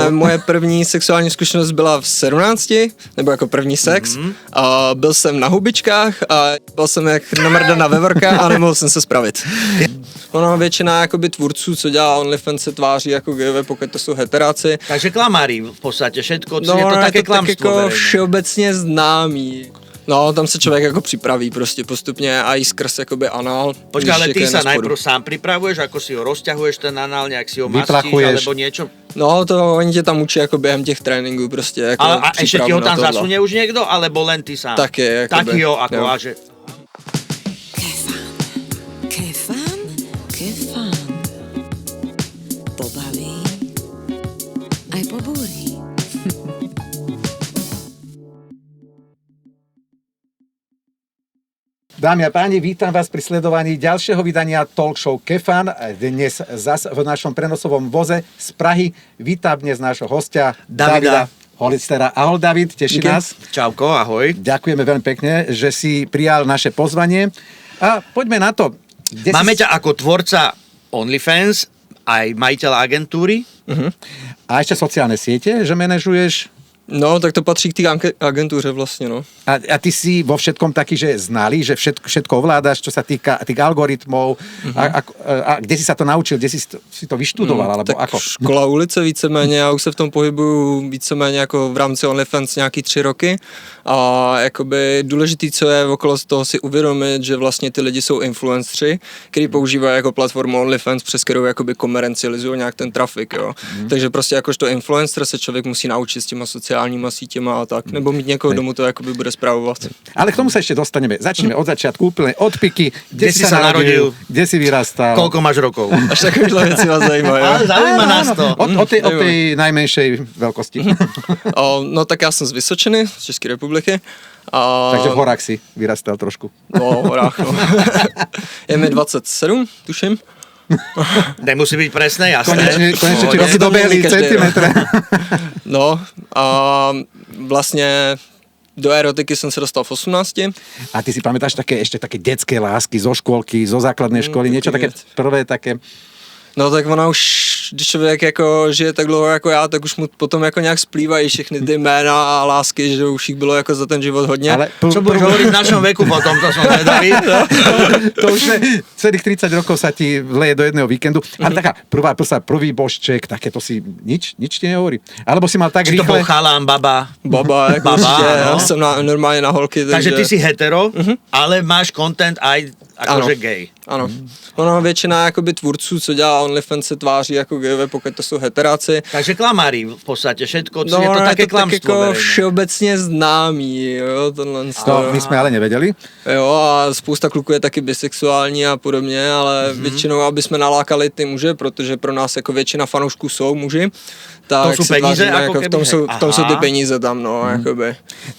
Moje první sexuální zkušenost byla v 17, nebo jako první sex. A byl jsem na hubičkách a byl jsem jak namrdaná vevorka a nemohl jsem se spravit. Ono většina jakoby tvůrců, co dělá OnlyFans, se tváří jako gayové, pokud to jsou heteráci. Takže klamári v podstatě, všetko, je to také klamstvo jako všeobecně známý. No, tam se člověk jako připraví prostě postupně a i skrz jakoby anál. Počkaj, ale ty sa najprv sám pripravuješ, ako si ho rozťahuješ ten anál, nejak si ho mastíš, alebo niečo? No, to oni tě tam učí jako během těch tréninků prostě. Jako ale a ešte ti ho tam zasunie už niekto, alebo len ty sám? Taky, jakoby. Taky jo, ako a že... Kefán. Pobaví aj pobúri. Dámy a páni, vítam vás pri sledovaní ďalšieho vydania talk show Kefán. Dnes zas v našom prenosovom voze z Prahy. Vítam dnes nášho hostia Davida Holistera. Ahoj David, teší nás. Čauko, ahoj. Ďakujeme veľmi pekne, že si prijal naše pozvanie. A poďme na to. Máme ťa ako tvorca OnlyFans, aj majiteľ agentúry. A ešte sociálne siete, že manažuješ. No, tak to patří k té agentuře vlastně, no. A ty si vo všetkom taký, že znalý, že všetko ovládaš, čo sa týka tých algoritmov. A kde si sa to naučil, kde si to vyštudoval, alebo tak ako? Škola ulice víceméně, já už se v tom pohybuju víceméně jako v rámci OnlyFans nějaký 3 roky a jakoby důležitý, co je okolo toho si uvědomit, že vlastně ty lidi jsou influenceri, který používají jako platformu OnlyFans, přes kterou jakoby komercializují nějak ten trafik, jo. Takže prostě jakožto influencer se člověk musí naučit s těma sociálníma sítěma a tak, nebo mít někoho, kdo mu to jakoby bude spravovat. Ale k tomu sa ešte dostaneme. Začneme od začiatku, úplne od piky. Kde si sa narodil? Kde si vyrastal? Koľko máš rokov? Až takovýhle věci vás zajímají. Ale zaujíma nás to. Od tej najmenšej veľkosti. No tak já jsem z Vysočiny, z České republiky. Takže v horách si vyrastal trošku. No, v horách, no. Je mi 27, tuším. Nemusí byť presné, jasné. Konečne či si dobehli centimetre. No a vlastně do erotiky jsem se dostal v 18. A ty si pamätáš ešte také detské lásky zo škôlky, zo základnej školy, niečo také prvé také? No tak ona už, když člověk jako žije tak dlouho jako já, tak už mu potom jako nějak splývají všechny ty jména a lásky, že už jich bylo jako za ten život hodně. Ale čo budeš hovoriť v našom veku potom, to som vedavý. To už ne, celých 30 rokov sa ti vleje do jedného víkendu. Ale taká prvý božček, také to si nič ti nehovorí. Alebo si mal tak Či to rýchle... bol chalán, baba? Baba, jako Baba, já no. jsem normálně na holky. Takže ty si hetero, ale máš content aj akože gay. Ano. Ono většina jakoby tvůrců, co dělá OnlyFans, se tváří jako gayové, pokud to jsou heteráci. Takže klamári v podstate, všetko, je to také klamstvo jako verejné. všeobecně známý, jo, tohle. To my jsme ale nevedeli. Jo, a spousta kluků je taky bisexuální a podobně, ale většinou, aby jsme nalákali ty muže, protože pro nás jako většina fanoušků jsou muži, tak to sú se peníze, tváříme, ako jako v tom jsou ty Aha. peníze tam, no, jakoby.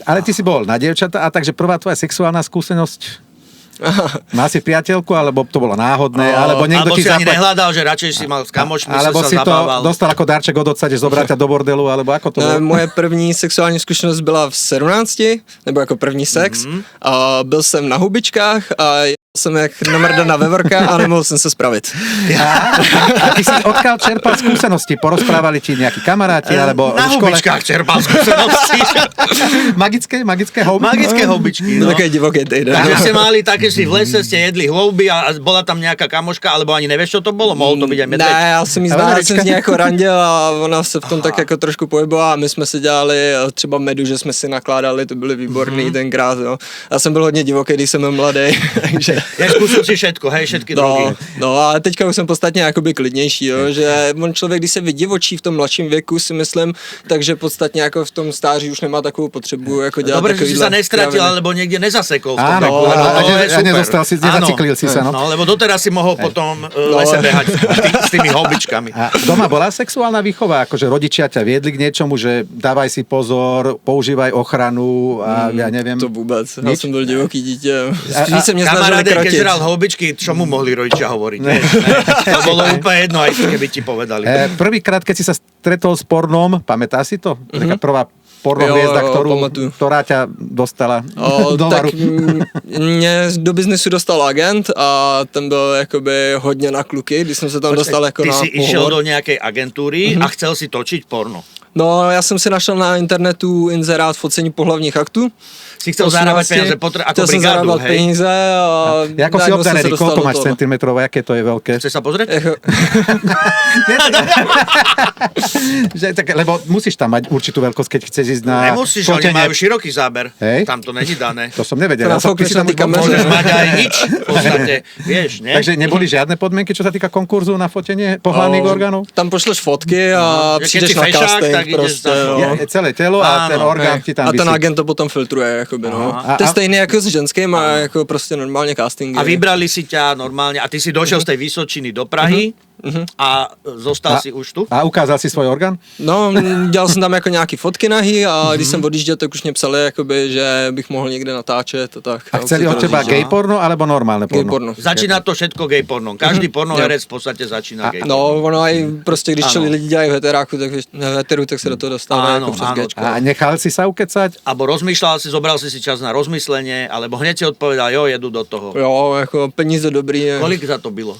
Ale ty si bol na dievčatá, a takže prvá tvoja sexuálna skúsenosť? Má si priateľku, alebo to bolo náhodné, alebo niekto alebo ti si ani nehľadal, že radšej si mal s kamošmi, alebo sa si to zabával. dostal ako darček od otca, že zobrať ťa do bordelu, alebo ako to bolo? Moje první sexuální zkušenost byla v 17, nebo jako první sex. A byl jsem na hubičkách a jsem jak namrdaná vevorka a nemohl jsem se spravit. A ty si odkiaľ čerpal skúsenosti? Porozprávali ti nejakí kamaráti, alebo Na v škole? hubičkách čerpal skúsenosti. Magické houby? Magické houbičky, no. Také divoké týden. Takže ste mali také, si v lese ste jedli houby a bola tam nejaká kamoška, alebo ani nevieš, čo to bolo? Mohol to byť aj medveď? Ne, já jsem jí znal, jsem z ní jako randil a ona se v tom tak jako trošku pohybovala a my jsme si dělali třeba medu, že jsme si nakládali, to byly výborný tenkrát, jo. Já jsem byl hodně divoký, když jsem byl mladý, takže... Ja skúsil si všetko, hej, všetky drogy. No a teďka už jsem podstatně jakoby klidnější, jo, že on člověk, když se vydivočí v tom mladším věku, si myslím, takže podstatně jako v tom stáří už nemá takovou potřebu jako dělat Dobre, že si takovýhle sa nestratil, kraviny. alebo niekde nezasekol v tom Áno, veku. a To je super. nezostal si, nezaciklil si sa, no. No, lebo doteraz si mohol potom lese behať s tými houbičkami. A doma bola sexuálna výchova, akože rodičia ťa viedli k niečomu, že dávaj si pozor, používaj ochranu a ja neviem. To vůbec, já jsem byl divoký dítě. A Spíš se mě snažili Kamaráde, keď krotit. žral houbičky, čo mu mohli rodičia hovoriť? Ne. To bolo úplne jedno, aj keby ti povedali. Prvýkrát, keď si sa stretol s pornom, pamätáš si to? Taká pornohviezda, pamatuju. ktorá ťa dostala do Tak varu. mě do biznesu dostal agent a ten byl jakoby hodně na kluky, když jsem se tam dostal jako Ty na si išiel pohovor. do nejakej agentúry a chcel si točiť porno. No, já jsem si našel na internetu inzerát focení pohlavních aktů. Si chcel zarábať peniaze ako Chtěl jsem brigádu, zarábať hej? peníze a Ako si najednou jsem se obdarený, dostal koľko do máš toho. centimetrov, aké to je veľké? Chce sa pozrieť? Jako, Lebo musíš tam mať určitú veľkosť, keď chceš ísť na Nemusíš, oni majú široký záber. Hej. Tam to není dané. To som nevedel. To Ja som, ty nafoukneš si tam na už ty bol- kameře. Môžeš mať aj nič, v podstate. Vieš, nie? Takže neboli žiadne podmienky, čo sa týka konkurzu na fotenie pohlavných orgánov? tam pošleš fotky a Že keď přijdeš si na fešák, casting tak ideš prostě. tam. No. Je celé telo a Áno, ten orgán ti tam A ten visí. agent to potom filtruje, jakoby, no. Aha. To je A- stejný jako s ženským a jako prostě normálně castingy. A vybrali si ťa normálne, a ty si došiel z tej Vysočiny do Prahy a zostal si už tu? A ukázal si svoj orgán? No, dělal jsem tam jako nějaký fotky nahý a když jsem odjížděl, tak už mě psali, jakoby, že bych mohl někde natáčet a tak. A chceli od teba gay porno alebo normálne Gay porno? porno. Začína to všetko gay pornom. Každý pornoherec v podstate začína gay pornom. No, ono aj prostě, když Ano. lidi dělají v heteráku, tak heteru, tak se do toho dostávají Áno, jako přes áno. Gčko. A nechal si sa ukecať? Alebo rozmýšľal si, zobral si čas na rozmyslenie, alebo hneď si odpovedal, jo, jedu do toho. Jo, jako peníze dobrý. Kolik za to bylo?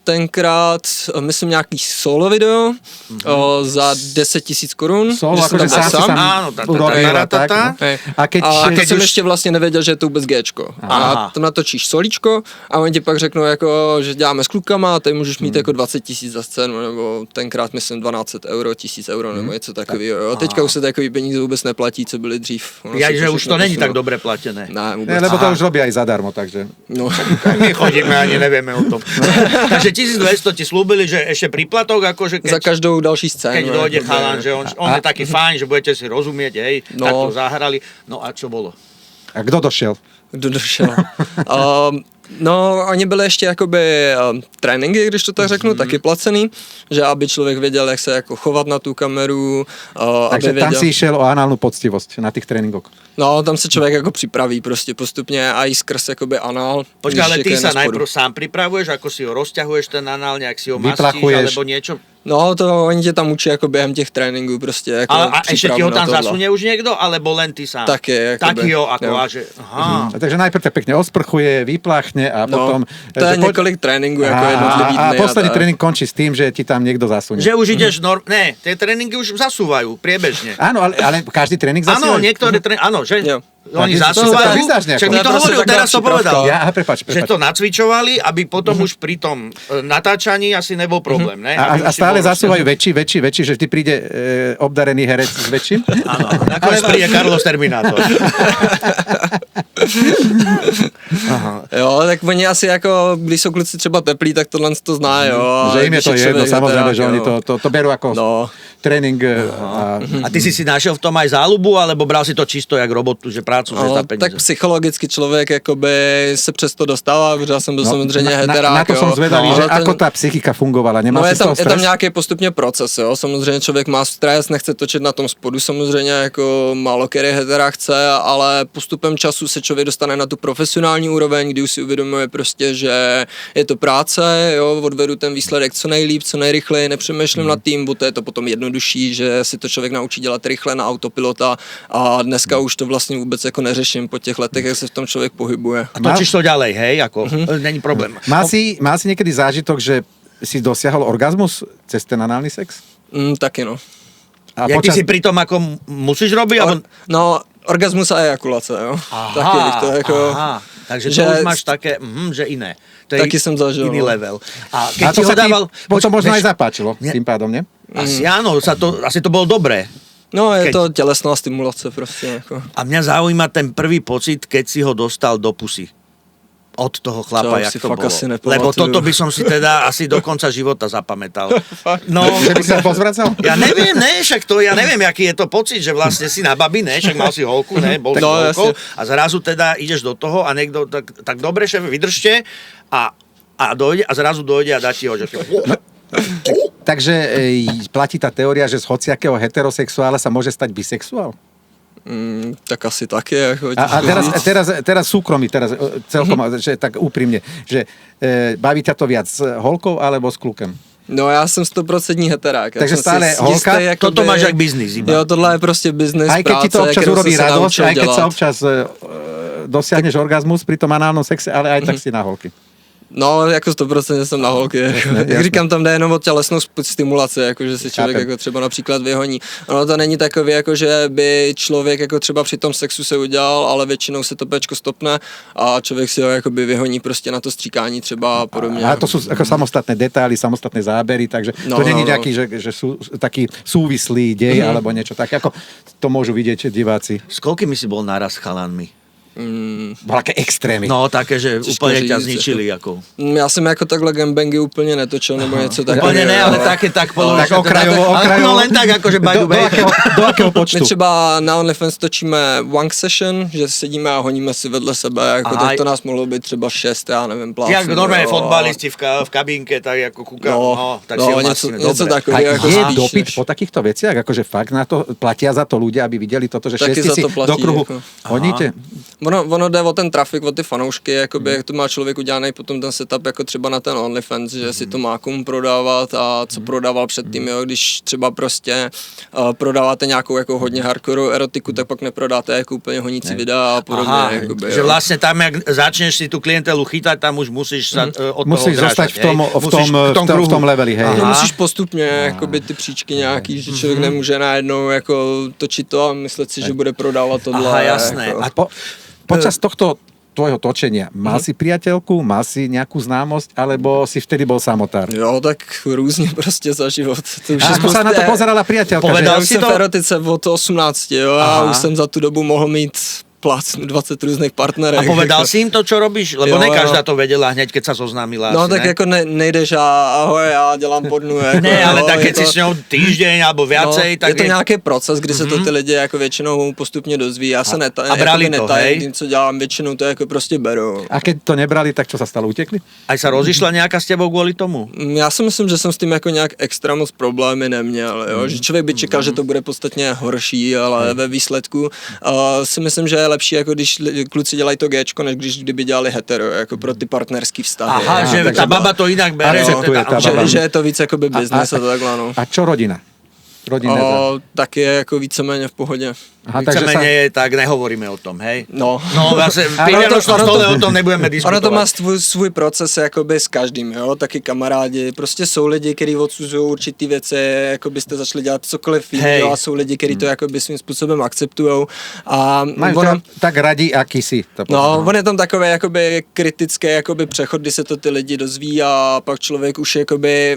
Tenkrát, myslím, nějaký solo video za 10 000 korun. Solo, že jsem akože tam byl sám si tam Áno, urobil a tak. tá. no. Hej. A keď, A keď teď jsem už- ještě vlastně nevěděl, že je to vůbec Gčko. Aha. A tam natočíš solíčko a oni ti pak řeknou, jako, že děláme s klukama a tady můžeš mít jako 20 000 za scénu, nebo tenkrát myslím 1200 euro, 1000 euro nebo něco takového. Jo. Teďka už se takový peníze vůbec neplatí, co byly dřív. Ono Ja, se že už všechno to není posunulo. tak dobre platené. Ne, vůbec. Ne, lebo to Aha. už robia aj zadarmo, takže... No. My chodíme, ani nevieme o tom. Takže 1200 ti slúbili, že ešte príplatok, akože Za keď, každou další scénu. keď dojde jakoby. chalan, že on je taký fajn, že budete si rozumieť, hej, No. tak to zahrali. No a čo bolo? A kto došiel? Kdo došel. No, oni byli ještě jakoby tréninky, když to tak řeknu, taky placený, že aby člověk věděl, jak se jako chovat na tu kameru, Takže aby tam věděl. si išiel o análnu poctivosť na tých tréningoch. No, tam se člověk jako připraví prostě postupně a i skrz jakoby anál. Počkaj, když ale je ty na sa spodu. najprv sám pripravuješ, ako si ho rozťahuješ ten anál, nejak si ho mastíš, Vyplachuješ. alebo niečo? No, to oni tě tam učí jako během těch tréninků prostě. Jako Ale a ešte přípravu ti ho na tam tohle. zasunie už niekto, alebo len ty sám? Taky, jakoby. Taký ho, ako Jo. a že, aha. Takže najprv ťa pekne osprchuje, vypláchne a No, potom... to je několik tréninků jako jednotlivý a dny. posledný tak. tréning končí s tým, že ti tam niekto zasunie. Že už ideš, ne, tie tréningy už zasúvajú, priebežne. Áno, ale každý tréning Áno, zasúvajú? niektoré tréningy, áno, že? Jo. Oni Tak to zasúvajú, sa priznáš nejako. však mi to To je hovoril, taká teraz to prípravka. povedal. Ja, prepáč. Že to nacvičovali, aby potom už pri tom natáčaní asi nebol problém, ne? A Aby už si stále bol zasúvajú väčší, že vždy príde obdarený herec s väčším? Áno, nakoniec príde Carlos Terminátor. Jo, tak oni asi jako, když jsou kluci třeba teplí, tak tohle to zná, jo. a Že im je když to jedno, člověk samozrejme, heterák, že oni jo. to berú ako No. tréning. A ty si našiel v tom aj záľubu, alebo bral si to čisto jak robotu, že prácu, že za No, peníze? tak psychologicky člověk jakoby se přesto dostává, protože já jsem byl samozřejmě heterák. na to som jo. zvedavý, No, že ale ten- ako tá psychika fungovala. Nemal No si je z toho tam, je tam stres? nějaký postupně proces, jo. Samozřejmě člověk má stres, nechce točit na tom spodu, samozřejmě jako málo který hetera chce, ale postupem času se člověk dostane na tu profesionální úroveň, kdy už si uvědomuje prostě, že je to práce, jo, odvedu ten výsledek co nejlíp, co nejrychleji, nepřemýšlím nad tím, bo to je to potom jednodušší, že si to člověk naučí dělat rychle na autopilota a dneska už to vlastně vůbec jako neřeším po těch letech, jak se v tom člověk pohybuje. A točíš to ďalej, hej, ako, není problém. Mal si niekedy zážitok, že si dosiahol orgazmus cez ten análny sex? Taky no. A Jak ty si pri tom, ako musíš robiť? Alebo... No, orgasmus a ejakulace, jo. Taky bych to jako... aha, takže to že- už máš také, že iné. To je Taky jsem zažil, iný no. level. A keď A ti to ho sa ti dával... potom možno vieš, aj zapáčilo, Nie. tým pádom, nie? Asi áno, asi to bolo dobré. No, je Keď- to tělesná stimulace prostě, jako. A mňa zaujíma ten prvý pocit, keď si ho dostal do pusy. Od toho chlapa, To jak si to fakt bolo. asi Lebo nepamatuju. toto by som si teda asi do konca života zapamätal. No, Že by si sa pozvracal? ja neviem, však to, ja neviem, aký je to pocit, že vlastne si na babi, však mal si holku, bol si No, holkou jasne. a zrazu teda ideš do toho a niekto, tak dobre, šéf, vydržte a dojde a zrazu dojde a dá ti ho, že... Takže platí tá teória, že z hociakého heterosexuála sa môže stať bisexuál? Tak asi taky, jako. A teraz súkromí, celkom, že tak úprimne, že baví ťa to viac s holkou alebo s klukem? No já jsem 100% heterák. Já Takže jsem stále si holka? jistý, jakoby- Toto máš jak biznis iba. Jo, tohle je prostě biznis, Aj keď ti to práce, občas kterou urobí jsem se radosť, naučil aj keď sa dělat. občas dosiahneš orgazmus pri tom análnom sexe, ale aj tak si na holky. No, jako 100% jsem na holky. Jak říkám, tam jde jenom o tělesnou stimulaci, jako že si člověk Chápem. jako třeba například vyhoní. Ono to není takový, jako že by člověk jako třeba při tom sexu se udělal, ale většinou se to péčko stopne a člověk si ho jakoby vyhoní prostě na to stříkání třeba a podobně. A to sú ako samostatné detaily, samostatné zábery, takže to není nejaký, že sú taký súvislý dej alebo niečo také, ako to môžu vidieť diváci. S koľkými si bol naraz s chalanmi? Bol také extrémy. No, také, že Těžko úplne ťa říct, zničili. Ako. Já jsem jako takhle gangbangy úplně netočil nebo něco takového. Úplne ne, ale také tak položíš. Tak okrajovo. No len tak, akože by the way. Do akého My počtu? třeba na OnlyFans točíme wank session, že sedíme a honíme si vedle sebe, jako Aha. tak to nás mohlo být třeba 6, já nevím, plácnu. Jak normálne jo. fotbalisti v kabínke, tak ako kúkam. No, tak si ho masíme. něco Dobre. A takového. Jako je spíš, dopyt než- po takýchto veciach? Akože fakt na to platia za to ľudia, aby videli toto, že Taky všetci za si to platí, do kruhu jako. honíte? Ono jde o ten trafik, o ty fanoušky, jakoby, jak to má člověk udělaný potom ten setup jako třeba na ten OnlyFans, že si to má komu prodávat a co prodával předtím, jo, když třeba prostě prodáváte nějakou jako hodně hardcore erotiku, tak pak neprodáte jako úplně honící videa a podobně. Aha, Jakoby, že jo. vlastne tam, jak začneš si tú klientelu chytať, tam už musíš sa od toho Musíš odrážať, zostať hej? v tom leveli, hej. No, musíš postupně jakoby, ty příčky nějaký, že člověk nemůže najednou jako točit to a myslet si, že bude prodávat tohle. Aha, jasné. Jako. A počas tohto tvojho točenia, mal si priateľku, mal si nejakú známosť, alebo si vtedy bol samotár? Jo, tak různě prostě za život. To už A je ako sa na to pozerala priateľka? Povedal Já že- už si jsem to? v erotice od 18, jo, a Aha. už jsem za tu dobu mohl mít plácnu 20 různých partnerek. A povedal jako. si im to, čo robíš? Lebo Jo, ne jo. každá to vedela hneď, keď sa zoznámila. No asi, tak ne? jako nejdeš a ahoj, já dělám podnu. Jako, Ne, ale jo, tak je keď si s ňou týždeň alebo viacej, tak je to nějaký proces, kdy se to ty lidi jako většinou postupně dozví. Já se a brali to, hej? netajím, co dělám, většinou to jako prostě beru. A keď to nebrali, tak čo sa stalo? Utekli? Aj sa rozišla nejaká s tebou kvôli tomu? Já si myslím, že jsem s tím jako nějak extra moc problémy neměl, jo? Že člověk by čekal, že to bude podstatně horší, ale ve výsledku si myslím, že je lepší, jako když kluci dělají to Gčko, než kdyby dělali hetero, jako pro ty partnerský vztahy. Aha, že takže tá baba to inak bere. akceptuje tá baba. Že je to víc jakoby business a takhle, no. A čo rodina? Rodina. Tak je jako víceméně v pohodě. Aha, takže sa... Vícemenej, tak nehovoríme o tom, hej? No. No, vlastne, Ono pri to- Vianočnom ono to- stole o tom nebudeme diskutovať. Ono to má svůj proces jakoby s každým, jo, taky kamarádi, prostě jsou lidi, kteří odsuzují určitý věci, jako byste začali dělat cokoliv jiného a jsou lidi, kteří to jakoby svým způsobem akceptujou a Majú ťa tak radi, aký si. To no, on je tam takový jakoby kritický jakoby přechod, kdy se to ty lidi dozví a pak člověk už jakoby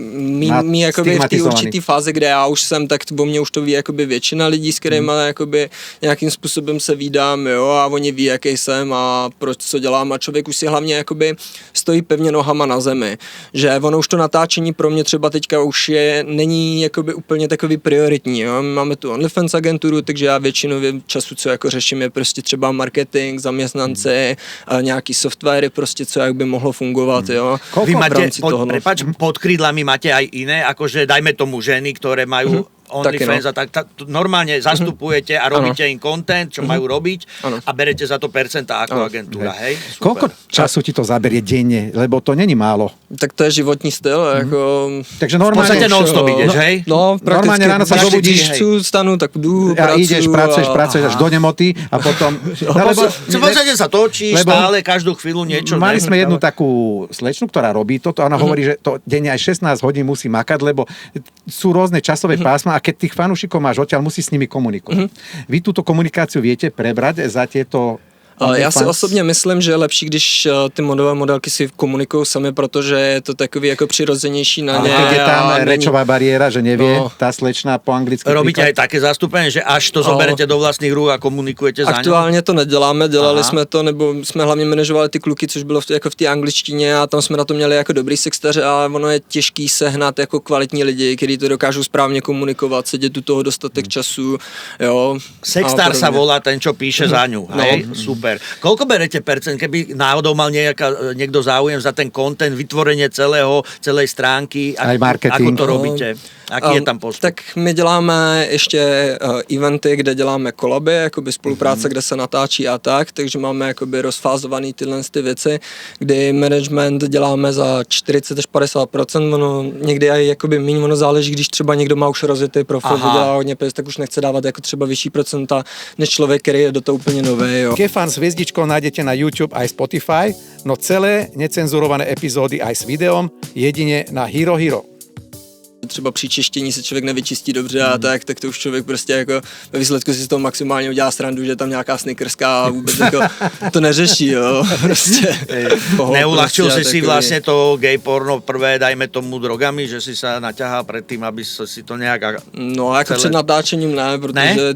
mí jakoby v té Stigmatizovaný. určitý fázi, kde já už jsem, tak o mě už to ví jakoby většina lidí, s kterými jakoby nějakým způsobem se vídám, jo, a oni ví, jaký jsem a proč co dělám a člověk už si hlavně jakoby stojí pevně nohama na zemi, že ono už to natáčení pro mě třeba teďka už není jakoby úplně takový prioritní, jo, my máme tu OnlyFans agenturu, takže já většinu času, co jako řeším, je prostě třeba marketing, zaměstnanci, nějaký softwary, prostě co jak by mohlo fungovat, jo. Vy v máte, rámci toho, no. prepáč, pod krídlami máte aj iné, akože dajme tomu ženy, ktoré majú OnlyFans a tak normálne zastupujete a robíte im content, čo majú robiť Áno. a berete za to percentá ako agentúra, hej? Super. Koľko času ti to zaberie denne? Lebo to není málo. Tak to je životní styl, jako... Takže V normálne... podstate non-stop ideš, hej? No, prakticky. Normálne ráno sa Každý zobudíš, deň, hej. Stanu, tak jdu, a ideš, pracuješ až do nemoty a potom... Lebo v podstate sa točíš lebo- stále, každú chvíľu niečo. Mali ne? sme jednu takú slečnu, ktorá robí toto a ona hovorí, že to denne aj 16 hodín musí makať, lebo sú rôzne časové pásma a keď tých fanúšikov máš odtiaľ, musí s nimi komunikovať. Vy túto komunikáciu viete prebrať za tieto... Já si osobně myslím, že je lepší, když ty modelky si komunikují sami, protože je to takový jako přirozenější na ně. Keď je tam a není- rečová bariéra, že nevie No. tá slečna po anglicky Robíte aj príklad. také zastúpenie, že až to zoberete do vlastných rúk a komunikujete za ňou? Aktuálně to neděláme, dělali Aha. jsme to, nebo jsme hlavně manažovali ty kluky, což bylo jako v té angličtině a tam jsme na to měli jako dobrý sextaře, ale ono je těžký sehnat jako kvalitní lidi, kteří to dokážou správně komunikovat, sedět u toho dostatek času, jo. Sexstar a sa podobně. volá ten, čo píše za ňu, hej? Super. Super. Koľko berete percent, keby náhodou mal niekto záujem za ten content, vytvorenie celej stránky? Aj marketing. Ako to robíte? Aký je tam postup? Tak my děláme ještě eventy, kde děláme kolaby, jakoby spolupráce, kde se natáčí a tak, takže máme jakoby rozfázovaný tyhle ty věci, kdy management děláme za 40 až 50%, ono někdy aj jakoby míň, ono záleží, když třeba někdo má už rozjetý profil, vydělá hodně peněz, tak už nechce dávat jako třeba vyšší procenta, než člověk, který je do toho úplně nový. Jo. Kefan s hviezdičkou nájdete na YouTube aj Spotify, no celé necenzurované epizódy aj s videom jedine na Hero Hero. Třeba při čištění se člověk nevyčistí dobře a tak to už člověk prostě jako ve výsledku si z toho maximálně udělá srandu, že je tam nějaká snickerská a vůbec jako to neřeší, jo. Prostě. Neulahčil si vlastně to gay porno prvé, dajme tomu drogami, že si sa naťahal predtým, aby si to nějak... No jako před natáčením ne, protože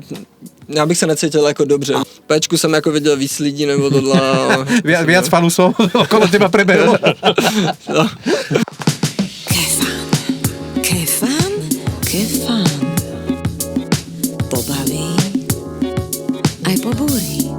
já bych se necítil jako dobře. Péčku jsem jako viděl víc lidí nebo tohle. Viac falusov okolo teba prebehlo. No. Kefan. Pobaví aj pobúri.